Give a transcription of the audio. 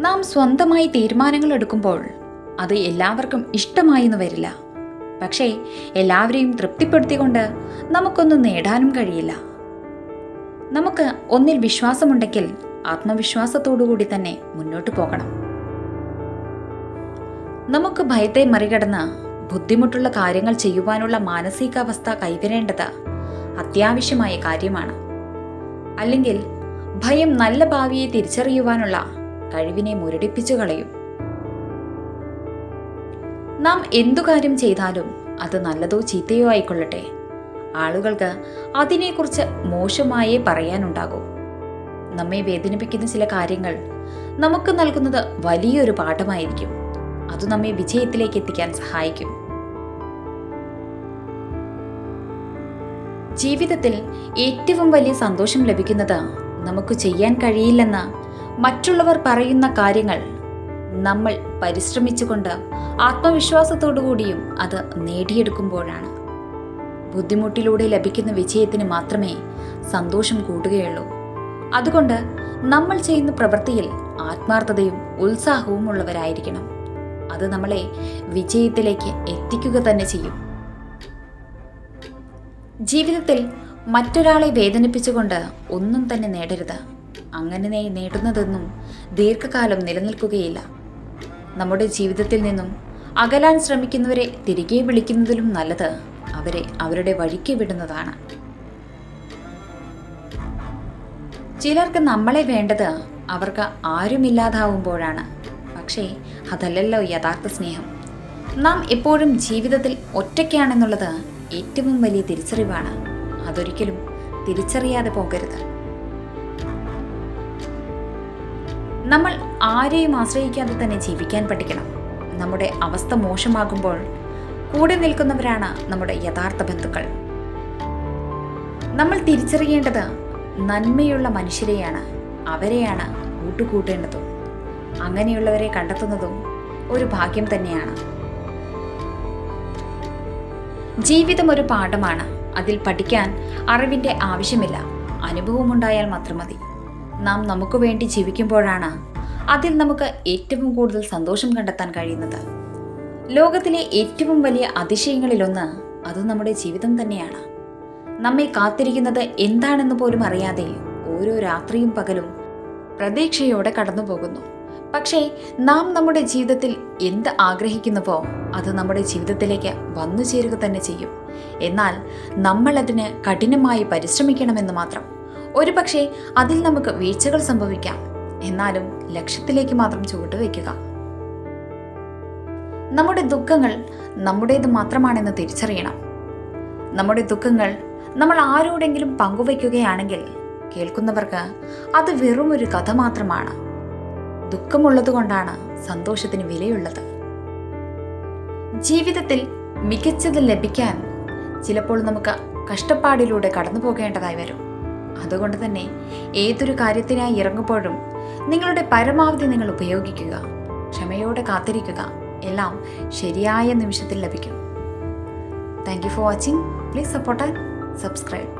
നാം സ്വന്തമായി തീരുമാനങ്ങൾ എടുക്കുമ്പോൾ അത് എല്ലാവർക്കും ഇഷ്ടമായെന്ന് വരില്ല. പക്ഷേ എല്ലാവരെയും തൃപ്തിപ്പെടുത്തിക്കൊണ്ട് നമുക്കൊന്നും നേടാനും കഴിയില്ല. നമുക്ക് ഒന്നിൽ വിശ്വാസമുണ്ടെങ്കിൽ ആത്മവിശ്വാസത്തോടുകൂടി തന്നെ മുന്നോട്ട് പോകണം. നമുക്ക് ഭയത്തെ മറികടന്ന് ബുദ്ധിമുട്ടുള്ള കാര്യങ്ങൾ ചെയ്യുവാനുള്ള മാനസികാവസ്ഥ കൈവരേണ്ടത് അത്യാവശ്യമായ കാര്യമാണ്. അല്ലെങ്കിൽ ഭയം നല്ല ഭാവിയെ തിരിച്ചറിയുവാനുള്ള കഴിവിനെ മുരടിപ്പിച്ചു കളയും. നാം എന്തു കാര്യം ചെയ്താലും അത് നല്ലതോ ചീത്തയോ ആയിക്കൊള്ളട്ടെ, ആളുകൾക്ക് അതിനെക്കുറിച്ച് മോശമായേ പറയാനുണ്ടാകൂ. നമ്മെ വേദനിപ്പിക്കുന്ന ചില കാര്യങ്ങൾ നമുക്ക് നൽകുന്നത് വലിയൊരു പാഠമായിരിക്കും. അത് നമ്മെ വിജയത്തിലേക്ക് എത്തിക്കാൻ സഹായിക്കും. ജീവിതത്തിൽ ഏറ്റവും വലിയ സന്തോഷം ലഭിക്കുന്നത് നമുക്ക് ചെയ്യാൻ കഴിയില്ലെന്ന് മറ്റുള്ളവർ പറയുന്ന കാര്യങ്ങൾ നമ്മൾ പരിശ്രമിച്ചുകൊണ്ട് ആത്മവിശ്വാസത്തോടുകൂടിയും അത് നേടിയെടുക്കുമ്പോഴാണ്. ബുദ്ധിമുട്ടിലൂടെ ലഭിക്കുന്ന വിജയത്തിന് മാത്രമേ സന്തോഷം കൂടുകയുള്ളൂ. അതുകൊണ്ട് നമ്മൾ ചെയ്യുന്ന പ്രവൃത്തിയിൽ ആത്മാർത്ഥതയും ഉത്സാഹവും ഉള്ളവരായിരിക്കണം. അത് നമ്മളെ വിജയത്തിലേക്ക് എത്തിക്കുക തന്നെ ചെയ്യും. ജീവിതത്തിൽ മറ്റൊരാളെ വേദനിപ്പിച്ചുകൊണ്ട് ഒന്നും തന്നെ നേടരുത്. അങ്ങനെ നേടുന്നതൊന്നും ദീർഘകാലം നിലനിൽക്കുകയില്ല. നമ്മുടെ ജീവിതത്തിൽ നിന്നും അകലാൻ ശ്രമിക്കുന്നവരെ തിരികെ വിളിക്കുന്നതിലും നല്ലത് അവരെ അവരുടെ വഴിക്ക് വിടുന്നതാണ്. ചിലർക്ക് നമ്മളെ വേണ്ടത് അവർക്ക് ആരുമില്ലാതാവുമ്പോഴാണ്. പക്ഷേ അതല്ലല്ലോ യഥാർത്ഥ സ്നേഹം. നാം എപ്പോഴും ജീവിതത്തിൽ ഒറ്റയ്ക്കാണെന്നുള്ളത് ഏറ്റവും വലിയ തിരിച്ചറിവാണ്. അതൊരിക്കലും തിരിച്ചറിയാതെ പോകരുത്. നമ്മൾ ആരെയും ആശ്രയിക്കാതെ തന്നെ ജീവിക്കാൻ പഠിക്കണം. നമ്മുടെ അവസ്ഥ മോശമാകുമ്പോൾ കൂടെ നിൽക്കുന്നവരാണ് നമ്മുടെ യഥാർത്ഥ ബന്ധുക്കൾ. നമ്മൾ തിരിച്ചറിയേണ്ടത് നന്മയുള്ള മനുഷ്യരെയാണ്. അവരെയാണ് കൂട്ടുകൂട്ടേണ്ടതും. അങ്ങനെയുള്ളവരെ കണ്ടെത്തുന്നതും ഒരു ഭാഗ്യം തന്നെയാണ്. ജീവിതം ഒരു പാഠമാണ്. അതിൽ പഠിക്കാൻ അറിവിൻ്റെ ആവശ്യമില്ല, അനുഭവമുണ്ടായാൽ മാത്രം മതി. നാം നമുക്ക് വേണ്ടി ജീവിക്കുമ്പോഴാണ് അതിൽ നമുക്ക് ഏറ്റവും കൂടുതൽ സന്തോഷം കണ്ടെത്താൻ കഴിയുന്നത്. ലോകത്തിലെ ഏറ്റവും വലിയ അതിശയങ്ങളിലൊന്ന് അത് നമ്മുടെ ജീവിതം തന്നെയാണ്. നമ്മെ കാത്തിരിക്കുന്നത് എന്താണെന്ന് പോലും അറിയാതെ ഓരോ രാത്രിയും പകലും പ്രതീക്ഷയോടെ കടന്നു പോകുന്നു. പക്ഷേ നാം നമ്മുടെ ജീവിതത്തിൽ എന്ത് ആഗ്രഹിക്കുന്നുവോ അത് നമ്മുടെ ജീവിതത്തിലേക്ക് വന്നു ചേരുക തന്നെ ചെയ്യും. എന്നാൽ നമ്മൾ അതിന് കഠിനമായി പരിശ്രമിക്കണമെന്ന് മാത്രം. ഒരുപക്ഷെ അതിൽ നമുക്ക് വീഴ്ചകൾ സംഭവിക്കാം. എന്നാലും ലക്ഷ്യത്തിലേക്ക് മാത്രം ചുവടുവെക്കുക. നമ്മുടെ ദുഃഖങ്ങൾ നമ്മുടേത് മാത്രമാണെന്ന് തിരിച്ചറിയണം. നമ്മുടെ ദുഃഖങ്ങൾ നമ്മൾ ആരോടെങ്കിലും പങ്കുവയ്ക്കുകയാണെങ്കിൽ കേൾക്കുന്നവർക്ക് അത് വെറും ഒരു കഥ മാത്രമാണ്. ദുഃഖമുള്ളതുകൊണ്ടാണ് സന്തോഷത്തിന് വിലയുള്ളത്. ജീവിതത്തിൽ മികച്ചത് ലഭിക്കാൻ ചിലപ്പോൾ നമുക്ക് കഷ്ടപ്പാടിലൂടെ കടന്നു പോകേണ്ടതായി വരും. അതുകൊണ്ട് തന്നെ ഏതൊരു കാര്യത്തിനായി ഇറങ്ങുമ്പോഴും നിങ്ങളുടെ പരമാവധി നിങ്ങൾ ഉപയോഗിക്കുക. ക്ഷമയോടെ കാത്തിരിക്കുക. എല്ലാം ശരിയായ നിമിഷത്തിൽ ലഭിക്കും. Thank you for watching. Please support and subscribe.